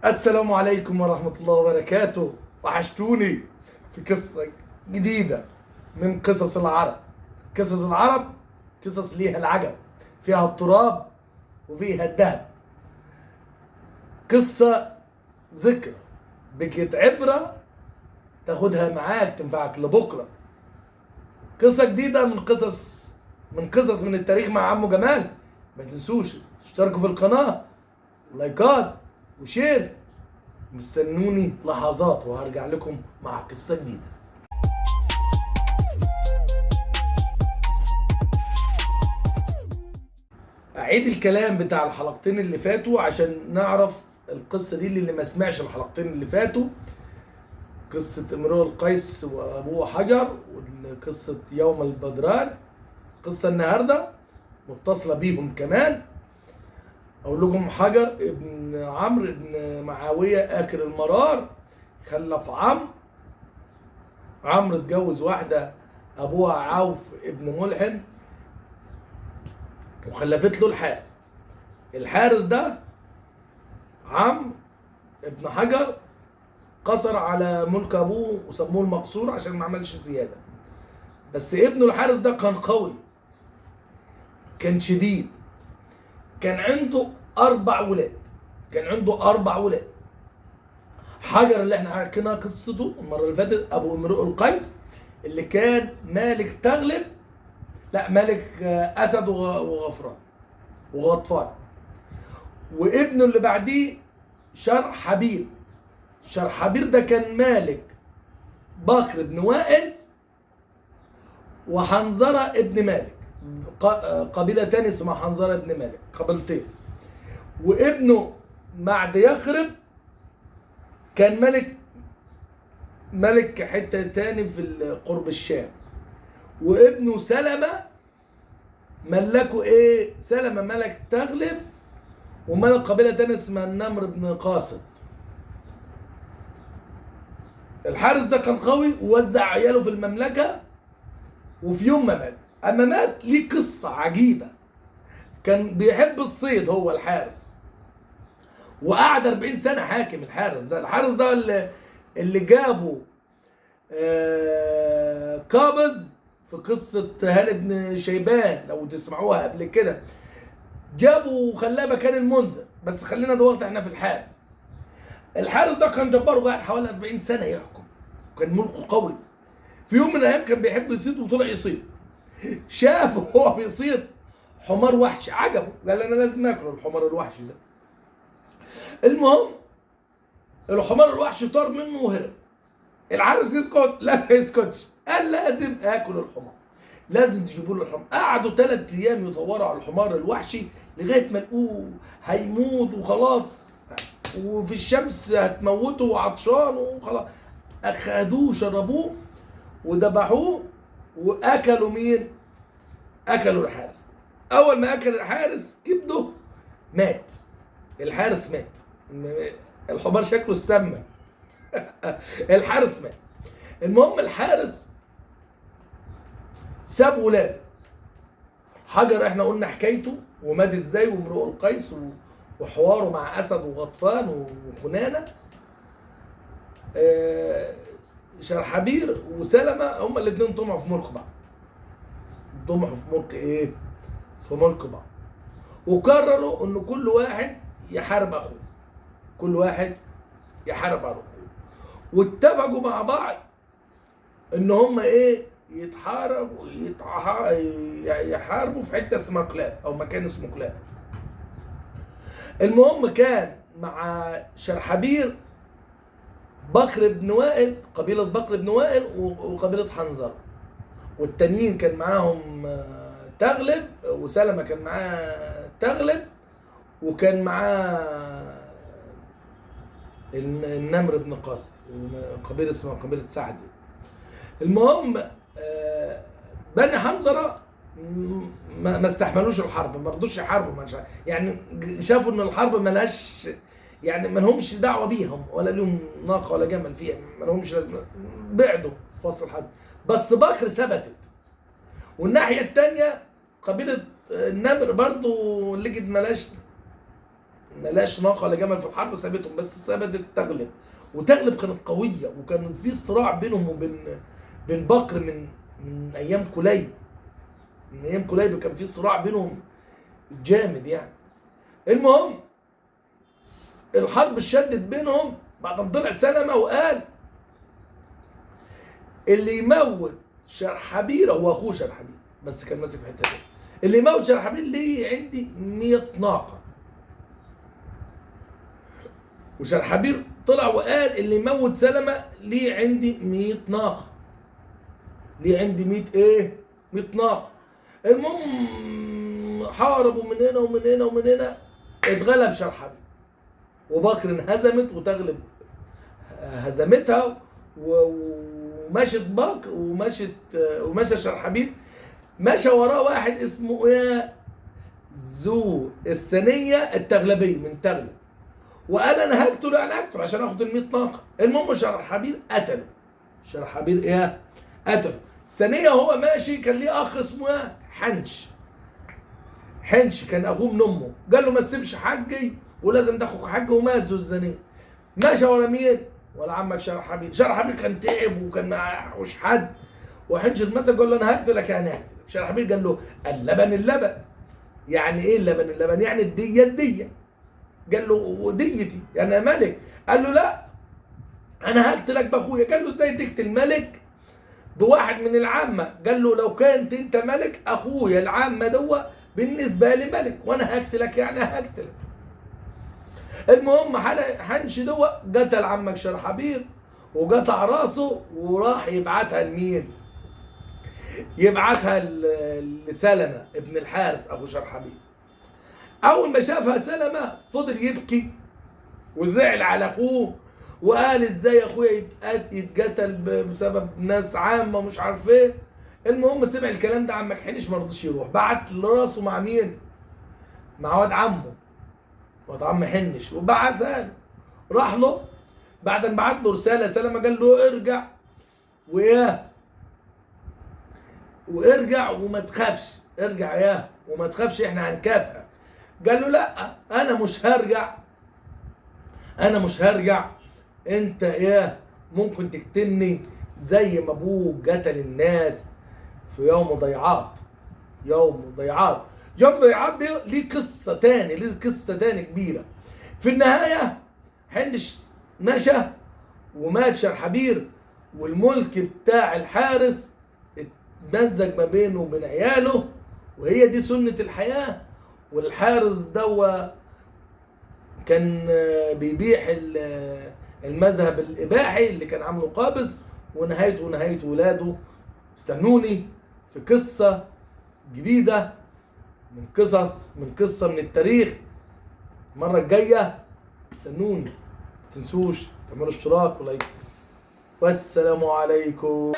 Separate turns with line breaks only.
السلام عليكم ورحمة الله وبركاته. وحشتوني في قصة جديدة من قصص العرب. قصص العرب قصص ليها العجب، فيها التراب وفيها الذهب. قصة ذكرى بكت عبرة تاخدها معاك تنفعك لبكرة. قصة جديدة من التاريخ مع عمو جمال. ما تنسوش تشتركوا في القناة، لايكات وشير. مستنوني لحظات وهرجع لكم مع قصة جديدة. أعيد الكلام بتاع الحلقتين اللي فاتوا عشان نعرف القصة دي اللي ما سمعش الحلقتين اللي فاتوا. قصة امرؤ القيس وأبوه حجر، وقصة يوم البدران. قصة النهاردة متصلة بيهم كمان. أقول لكم حجر ابن عمرو ابن معاوية آكل المرار خلف عمرو اتجوز واحدة أبوها عوف ابن ملحم وخلفت له الحارس. الحارس ده عمرو ابن حجر قصر على ملك أبوه وسموه المقصور عشان ما عملش زيادة. بس ابنه الحارس ده كان قوي، كان شديد، كان عنده 4 ولاد. حجر اللي احنا حكينا قصته المره اللي فاتت ابو امرؤ القيس اللي كان مالك تغلب، لا مالك اسد وغطفان. وابنه اللي بعديه شرحبيل ده كان مالك بكر بن وائل وحنظله ابن مالك، قبيله تاني اسمها حنظله ابن مالك، قبيلتين. وابنه بعد يخرب كان ملك حتة تاني في قرب الشام. وابنه سلمة ملكه سلمة ملك تغلب وملك قبيلة تانية اسمها النمر بن قاصد. الحارس ده كان قوي ووزع عياله في المملكة. وفي يوم ما مات، اما مات ليه قصة عجيبة. كان بيحب الصيد هو الحارس، وقعد 40 سنة حاكم. الحارس ده اللي جابه قابز في قصة هاني بن شيبان لو تسمعوها قبل كده. جابه وخلاه مكان المنذر. بس خلينا دلوقتي احنا في الحارس ده كان جبار وقعد حوالي 40 سنة يحكم، وكان ملكه قوي. في يوم من الايام كان بيحب يصيد وطلع يصيد. شاف وهو بيصيد حمار وحش عجبه، قال انا لازم اكل الحمار الوحش ده. المهم الحمار الوحش طار منه وهرب. الحارس يسكت؟ لا ما يسكتش، قال لازم اكل الحمار، لازم تجيبوا له الحمار. قعدوا 3 ايام يدوروا على الحمار الوحشي لغايه ما لقوه هيموت وخلاص، وفي الشمس هتموته وعطشان وخلاص. اخدوه شربوه وذبحوه واكلوا مين؟ اكلوا الحارس. اول ما اكل الحارس كبده مات. الحارس مات، الحمار شكله السمن. الحارس مات. المهم الحارس ساب ولاده. حجر احنا قلنا حكايته ومات ازاي، وامرؤ القيس وحواره مع اسد وغطفان وكنانه. شرحبيل وسلمة هما الاثنين طمعوا في ملك بعض. في ملك بعض. وقرروا ان كل واحد يحارب اخوه. واتفقوا مع بعض ان هم يحاربوا في حته اسمها كلاب او مكان اسمه كلاب. المهم كان مع شرحبيل بكر بن وائل، قبيله بكر بن وائل وقبيله حنظله، والتانيين كان معاهم تغلب، وسلمة كان معاه تغلب، وكان معاه النمر بن قاصد، قبيله اسمها قبيله سعد. المهم بني حنظله ما استحملوش الحرب، ما رضوش يحاربوا. يعني شافوا ان الحرب ملهاش، يعني ما لهمش دعوه بيهم ولا لهم ناقه ولا جمل فيها، ما لهمش لازمه، بعدوا في وسط الحرب. بس بكر ثبتت. والناحيه الثانيه قبيله النمر برضو لقت ملاش ملاش ناقه ولا جمل في الحرب سابتهم، بس ثبتت تغلب، وتغلب كانت قويه، وكان في صراع بينهم وبين بكر من ايام كليب. من ايام كليب كان في صراع بينهم جامد يعني. المهم الحرب اشتدت بينهم، بعد طلع سلمة وقال اللي يموت شرحبيل، هو اخوه شرحبيل بس كان ماسك في حته تانيه، اللي يموت شرحبيل ليه عندي 100 ناقه. وشرحبيل طلع وقال اللي يموت سلمة ليه عندي 100 ناقه، ليه عندي 100 ايه؟ 100 ناقه. المهم حاربوا من هنا ومن هنا ومن هنا، اتغلب شرحبيل، وبكر انهزمت وتغلب هزمتها، ومشت بكر ومشى شرحبيل، مشى وراه واحد اسمه ايه؟ ذو الثنيه التغلبيه من تغلب، وقال انا هقتل، يعني هقتل عشان اخد ال 100 ناقه. المهم شرحبيل قتله، شرحبيل ايه؟ قتله. الثنيه هو ماشي كان ليه اخ اسمه ايه؟ حنش كان اخوه من امه، قال له ما تسيبش حجي ولازم تاخد حجي، ومات ذو الثنيه. ماشى ورا مين؟ ولا عمك شرحبيل. شرحبيل كان تعب وكان معهوش حد، وحنش المسك قال له انا هقتلك، يعني هقتلك. شرحبيل قال له اللبن. يعني ايه اللبن؟ يعني الديه. قال له وديتي يعني انا ملك. قال له لا انا هقتلك باخويا. قال له ازاي تقتل ملك بواحد من العامه؟ قال له لو كنت انت ملك، اخويا العامه دوا بالنسبه لي ملك، وانا هقتلك يعني هقتلك. المهم حنش دوا قتل عمك شرحبيل وقطع راسه، وراح يبعتها لمين؟ يبعتها لسلمة ابن الحارث اخو شرحبيل. اول ما شافها سلمة فضل يبكي وزعل على اخوه، وقال ازاي اخويا يتقتل بسبب ناس عامه مش عارف ايه. المهم سمع الكلام ده عمك حنش ما رضيش يروح، بعت راسه مع مين؟ مع واد عمه، واد عم حنش، وبعتها له. راح له بعد ما بعت له رساله سلمة قال له ارجع وارجع وما تخافش، ارجع وما تخافش احنا هنكافئك. قال له لا انا مش هرجع، انت ممكن تقتلني زي ما ابوك قتل الناس في يوم ضيعات دي ليه قصه تاني كبيره. في النهايه حنش مشى ومات شرحبيل، والملك بتاع الحارس اتمزج ما بينه وبين عياله، وهي دي سنه الحياه. والحارس دوا كان بيبيح المذهب الإباحي اللي كان عامله قابس، ونهايته ولاده. استنوني في قصة جديدة من قصة من التاريخ المرة الجاية. استنوني، ما تنسوش تعملوا اشتراك ولايك، والسلام عليكم.